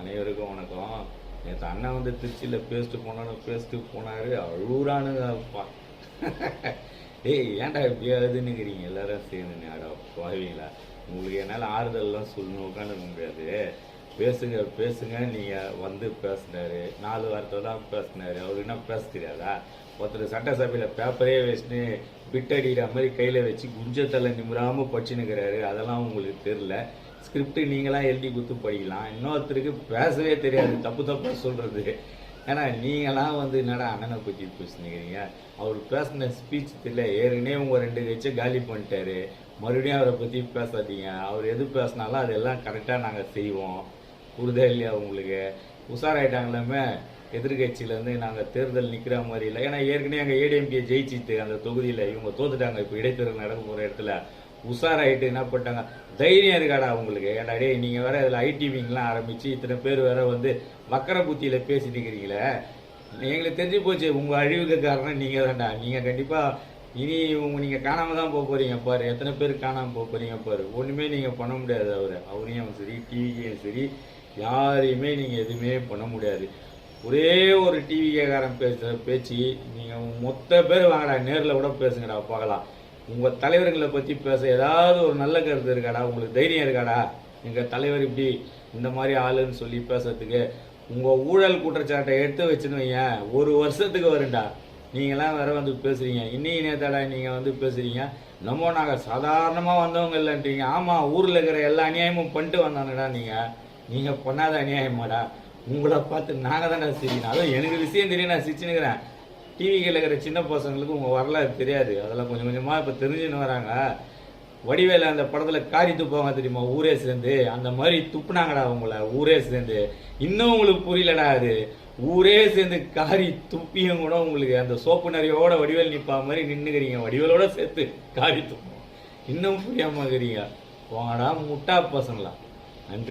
அனைவருக்கும் வணக்கம். நேற்று அண்ணன் வந்து திருச்சியில் பேசிட்டு போனாரு. அழுகுறானுங்கப்பா. டேய் ஏன்டா எப்படியாதுன்னுக்கிறீங்க எல்லாரும் சேர்ந்து அடா பாவீங்களா? உங்களுக்கு என்னால் ஆறுதல்லாம் சொல்லணும் உட்காந்துருக்க முடியாது. பேசுங்க நீங்கள் வந்து பேசினாரு. 4 வாரத்தை தான் பேசினாரு. அவருக்கு என்ன பேச தெரியாதா? ஒருத்தர் சட்டசபையில் பேப்பரே வச்சுன்னு பிட் அடிக்கிற மாதிரி கையில் வச்சு குஞ்சத்தலை நிமிராமல் படிச்சுன்னுக்கிறாரு. அதெல்லாம் உங்களுக்கு தெரில. ஸ்கிரிப்டு நீங்களாம் எழுதி கொடுத்து படிக்கலாம். இன்னொருத்தருக்கு பேசவே தெரியாது, தப்பாக சொல்கிறது. ஏன்னா நீங்களாம் வந்து என்னடா அண்ணனை பற்றி பேசுனீங்க. அவர் பேசின ஸ்பீச் தெரியல. ஏற்கனவே உங்கள் 2 கட்சியை காலி பண்ணிட்டாரு. மறுபடியும் அவரை பற்றி பேசாதீங்க. அவர் எது பேசினாலும் அதெல்லாம் கரெக்டாக நாங்கள் செய்வோம். புரிதா இல்லையா உங்களுக்கு? உஷாராயிட்டாங்களாமே. எதிர்கட்சியிலேருந்து நாங்கள் தேர்தல் நிற்கிற மாதிரி இல்லை. ஏன்னா ஏற்கனவே அங்கே ஏடிஎம்கே ஜெயிச்சிட்டு அந்த தொகுதியில் இவங்க தோத்துட்டாங்க. இப்போ இடைத்தேர்தல் நடக்க போகிற இடத்துல உஷாராயிட்டு என்ன பண்ணிட்டாங்க, தைரியம் இருக்காடா உங்களுக்கு? ஏடா டே நீங்கள் வேற இதில் ஐடிவிங்கெலாம் ஆரம்பித்து இத்தனை பேர் வேற வந்து வக்கர புத்தியில் பேசிட்டு இருக்கிறீங்களே. எங்களுக்கு தெரிஞ்சு போச்சு உங்கள் அழிவுக்கு காரணம் நீங்கள் தான்டா. நீங்கள் கண்டிப்பாக இனி நீங்கள் காணாமல் தான் போக போகிறீங்க பாரு. எத்தனை பேர் காணாமல் போக போகிறீங்க பாரு. ஒன்றுமே நீங்கள் பண்ண முடியாது. அவரையும் சரி டிவிக்கையும் சரி யாரையுமே நீங்கள் எதுவுமே பண்ண முடியாது. ஒரே ஒரு டிவிக்காரன் பேச்சு நீங்கள் மொத்த பேர் வாங்கடா, நேரில் கூட பேசுங்கடா பார்க்கலாம். உங்கள் தலைவர்களை பற்றி பேச ஏதாவது ஒரு நல்ல கருத்து இருக்காடா? உங்களுக்கு தைரியம் இருக்காடா? எங்கள் தலைவர் இப்படி இந்த மாதிரி ஆளுன்னு சொல்லி பேசுறதுக்கு? உங்கள் ஊழல் குற்றச்சாட்டை எடுத்து வச்சுன்னு வைங்க, 1 வருஷத்துக்கு வரும்டா. நீங்களாம் வேற வந்து பேசுகிறீங்க. இன்னைக்கு நேத்தாடா நீங்கள் வந்து பேசுகிறீங்க. நம்ம நாங்கள் சாதாரணமாக வந்தவங்க இல்லைன்றீங்க. ஆமாம், ஊரில் இருக்கிற எல்லா அநியாயமும் பண்ணிட்டு வந்தாங்கடா. நீங்கள் பண்ணாத அநியாயமாடா? உங்களை பார்த்து நாங்கள் தானே சிரிக்கணும். அதுவும் எனக்கு விஷயம் தெரியும், நான் சிரிச்சுன்னுக்கிறேன். டிவிக்கில் இருக்கிற சின்ன பசங்களுக்கு உங்கள் வரலாறு தெரியாது. அதெல்லாம் கொஞ்சம் கொஞ்சமாக இப்போ தெரிஞ்சுன்னு வராங்க. வடிவேல அந்த படத்தில் காரி துப்பாங்க தெரியுமா, ஊரே சேர்ந்து? அந்த மாதிரி துப்புனாங்கடா உங்களை ஊரே சேர்ந்து. இன்னும் உங்களுக்கு புரியலடா அது. ஊரே சேர்ந்து காரி துப்பியும் கூட உங்களுக்கு அந்த சோப்பு நிறையோட வடிவேல் நிற்பா மாதிரி நின்றுக்கிறீங்க. வடிவேலோட சேர்த்து காரி துப்போம். இன்னும் புரியாமல் இருக்கிறீங்க. போங்கடா முட்டா பசங்களா.